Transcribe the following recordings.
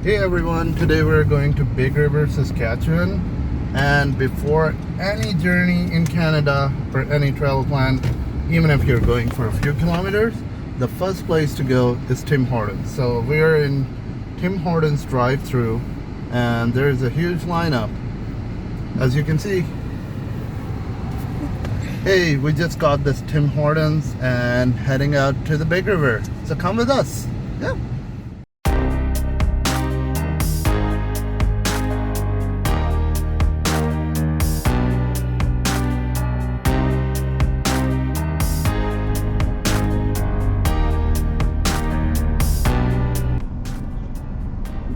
Hey everyone, today we're going to Big River, Saskatchewan, and before any journey in Canada or any travel plan, even if you're going for a few kilometers, the first place to go is Tim Hortons. So we're in Tim Hortons drive-through and there's a huge lineup, as you can see. Hey, we just got this Tim Hortons and heading out to the Big River, so come with us. Yeah.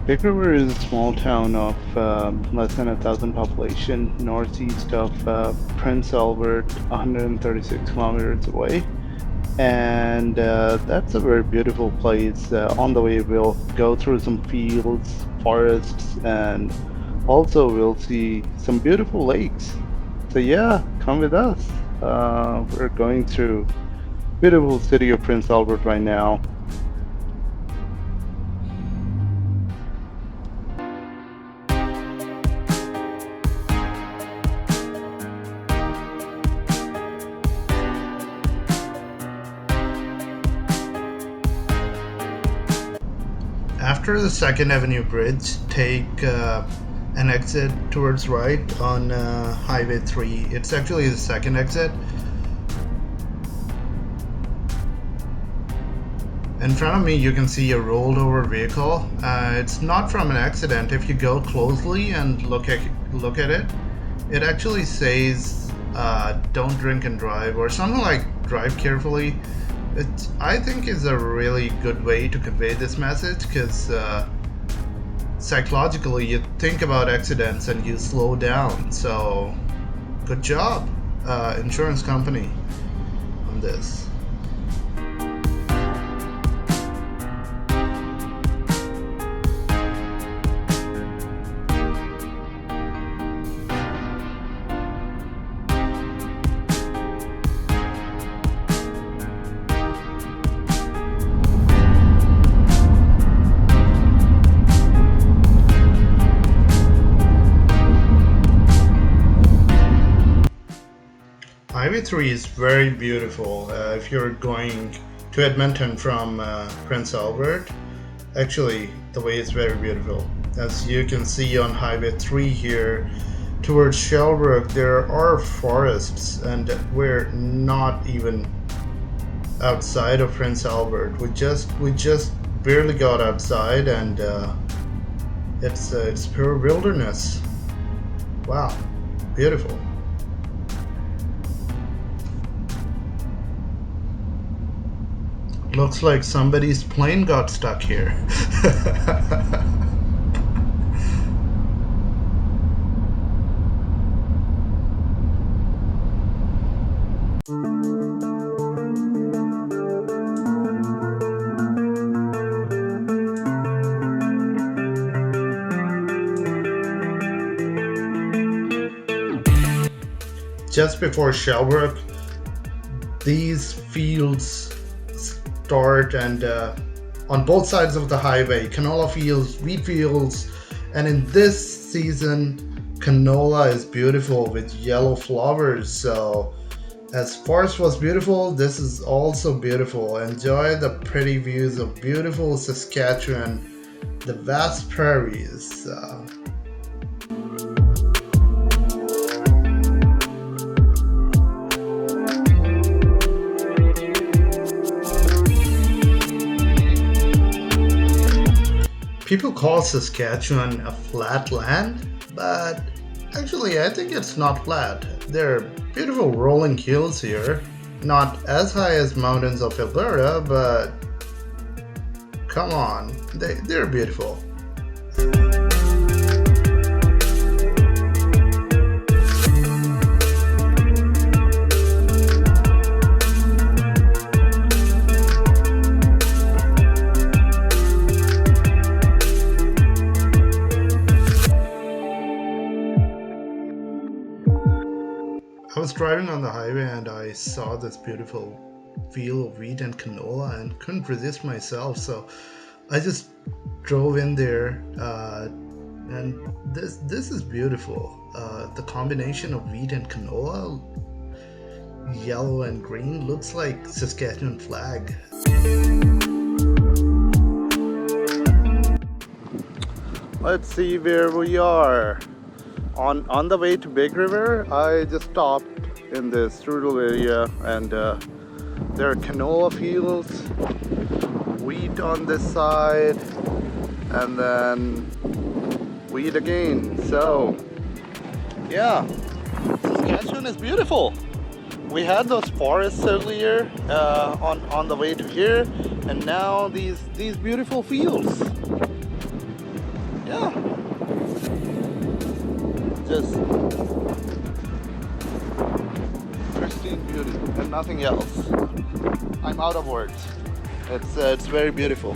Big River is a small town of less than 1,000 population, northeast of Prince Albert, 136 kilometers away. And that's a very beautiful place. On the way, we'll go through some fields, forests, and also we'll see some beautiful lakes. So yeah, come with us. We're going through beautiful city of Prince Albert right now. After the 2nd Avenue Bridge, take an exit towards right on Highway 3. It's actually the second exit. In front of me you can see a rolled over vehicle. It's not from an accident. If you go closely and look at it, it actually says don't drink and drive, or something like drive carefully. I think is a really good way to convey this message, because psychologically you think about accidents and you slow down. So good job, insurance company, on this. Highway 3 is very beautiful. If you're going to Edmonton from Prince Albert, actually the way is very beautiful. As you can see on Highway 3 here towards Shelbrook, there are forests, and we're not even outside of Prince Albert. We just barely got outside, and it's pure wilderness. Wow, beautiful. Looks like somebody's plane got stuck here. Just before Shelbrook, these fields start, and on both sides of the highway, canola fields, wheat fields, and in this season canola is beautiful with yellow flowers. So as forest was beautiful, this is also beautiful. Enjoy the pretty views of beautiful Saskatchewan, the vast prairies. People call Saskatchewan a flat land, but actually I think it's not flat. There are beautiful rolling hills here, not as high as mountains of Alberta, but come on, they're beautiful. I was driving on the highway and I saw this beautiful field of wheat and canola and couldn't resist myself, so I just drove in there, and this is beautiful. The combination of wheat and canola, yellow and green, looks like Saskatchewan flag. Let's see where we are. On the way to Big River, I just stopped in this rural area, and there are canola fields, wheat on this side, and then wheat again. So yeah, Saskatchewan is beautiful. We had those forests earlier on the way to here, and now these beautiful fields. Yeah, just pristine beauty and nothing else. I'm out of words. It's very beautiful.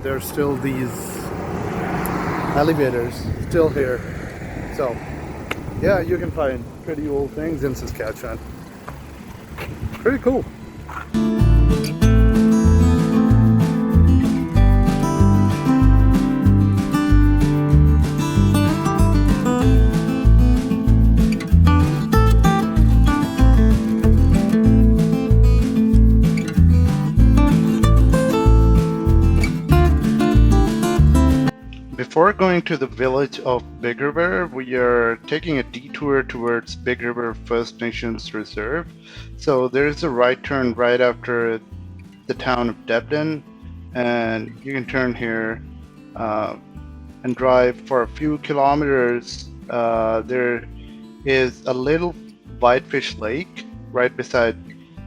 There's still these elevators still here. So yeah, you can find pretty old things in Saskatchewan. Pretty cool. Before going to the village of Big River, we are taking a detour towards Big River First Nations Reserve. So there's a right turn right after the town of Debden, and you can turn here and drive for a few kilometers. There is a little whitefish lake right beside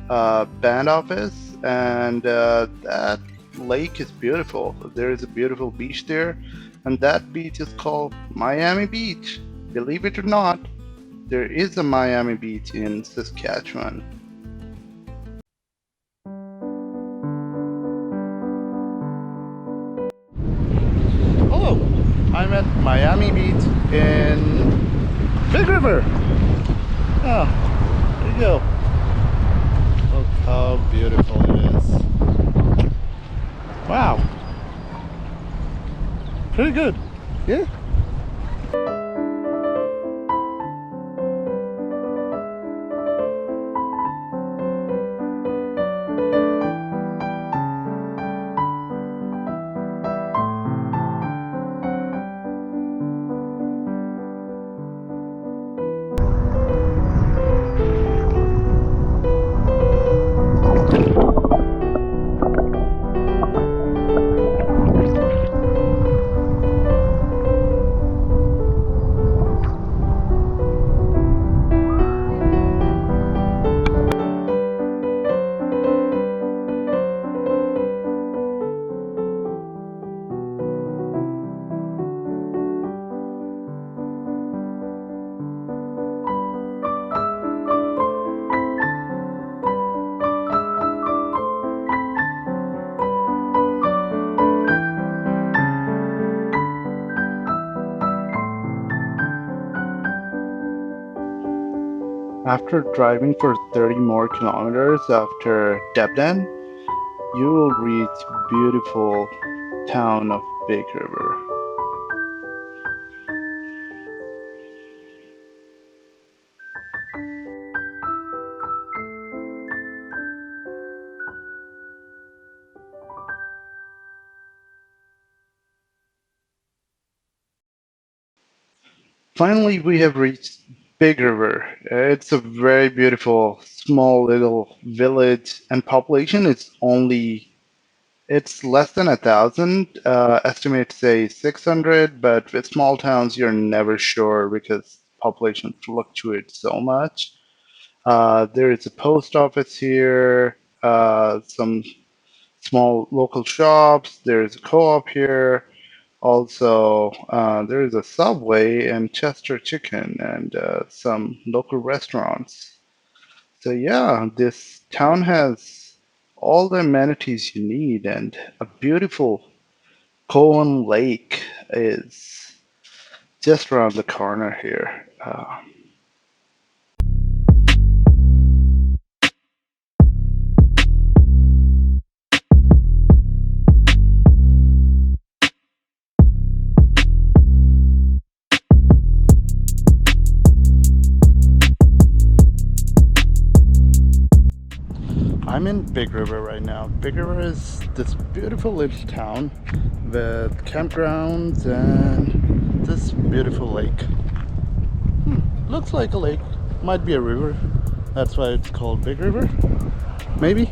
band office, and that lake is beautiful. There is a beautiful beach there. And that beach is called Miami Beach. Believe it or not, there is a Miami Beach in Saskatchewan. Hello, I'm at Miami Beach in Big River. Oh, there you go. Look how beautiful it is. Wow. Pretty good. Yeah. After driving for 30 more kilometers after Debden, you will reach beautiful town of Big River. Finally, we have reached Big River. It's a very beautiful, small little village, and population is only it's less than 1,000. Estimates say 600, but with small towns, you're never sure because population fluctuates so much. There is a post office here, some small local shops. There's a co-op here. Also, there is a Subway and Chester Chicken and some local restaurants. So yeah, this town has all the amenities you need, and a beautiful Cowan Lake is just around the corner here. I'm in Big River right now. Big River is this beautiful little town with campgrounds and this beautiful lake. Looks like a lake, might be a river. That's why it's called Big River, maybe.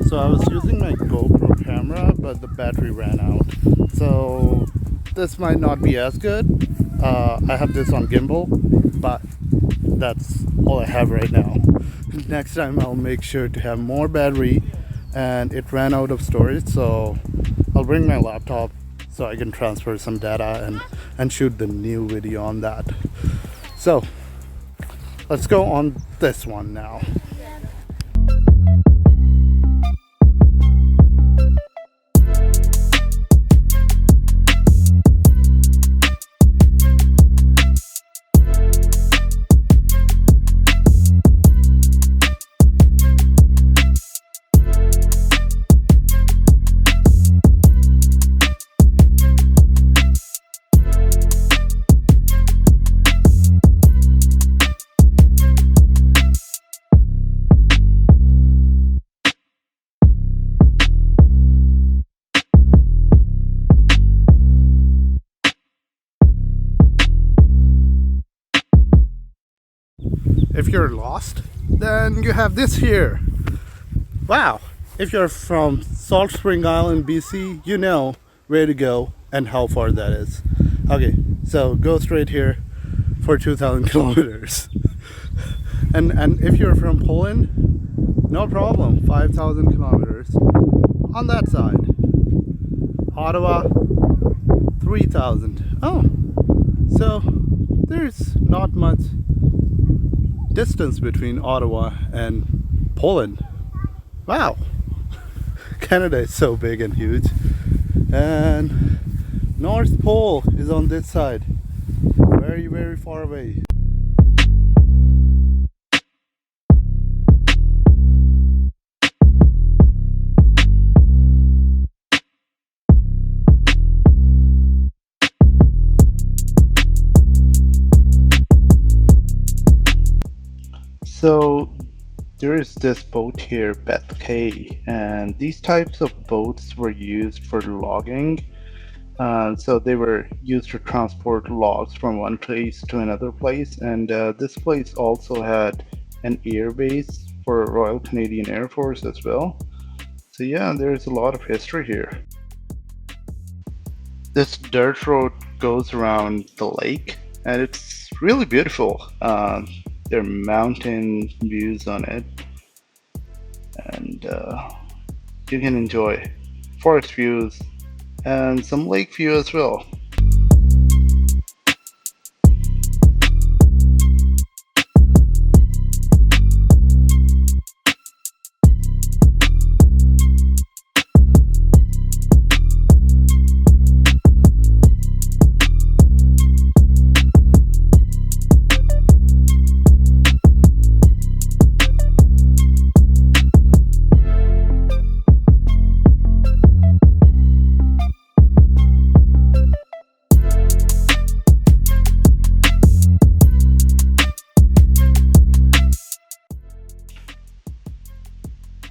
So I was using my GoPro camera, but the battery ran out. So this might not be as good. I have this on gimbal, but that's all I have right now. Next time I'll make sure to have more battery, and it ran out of storage, so I'll bring my laptop so I can transfer some data and shoot the new video on that. So let's go on this one now. If you're lost, then you have this here. Wow! If you're from Salt Spring Island, BC, you know where to go and how far that is. Okay, so go straight here for 2,000 kilometers. and if you're from Poland, no problem, 5,000 kilometers on that side. Ottawa, 3,000. Oh, so there's not much distance between Ottawa and Poland. Wow, Canada is so big and huge. And North Pole is on this side, very, very far away. So there is this boat here, Beth K, and these types of boats were used for logging. So they were used to transport logs from one place to another place, and this place also had an air base for Royal Canadian Air Force as well. So yeah, there's a lot of history here. This dirt road goes around the lake, and it's really beautiful. There are mountain views on it, and you can enjoy forest views and some lake view as well.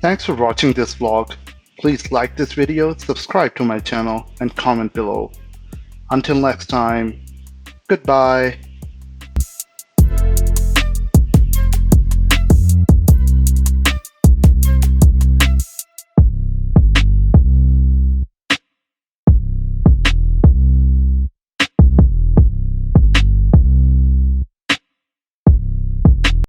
Thanks for watching this vlog. Please like this video, subscribe to my channel, and comment below. Until next time, goodbye.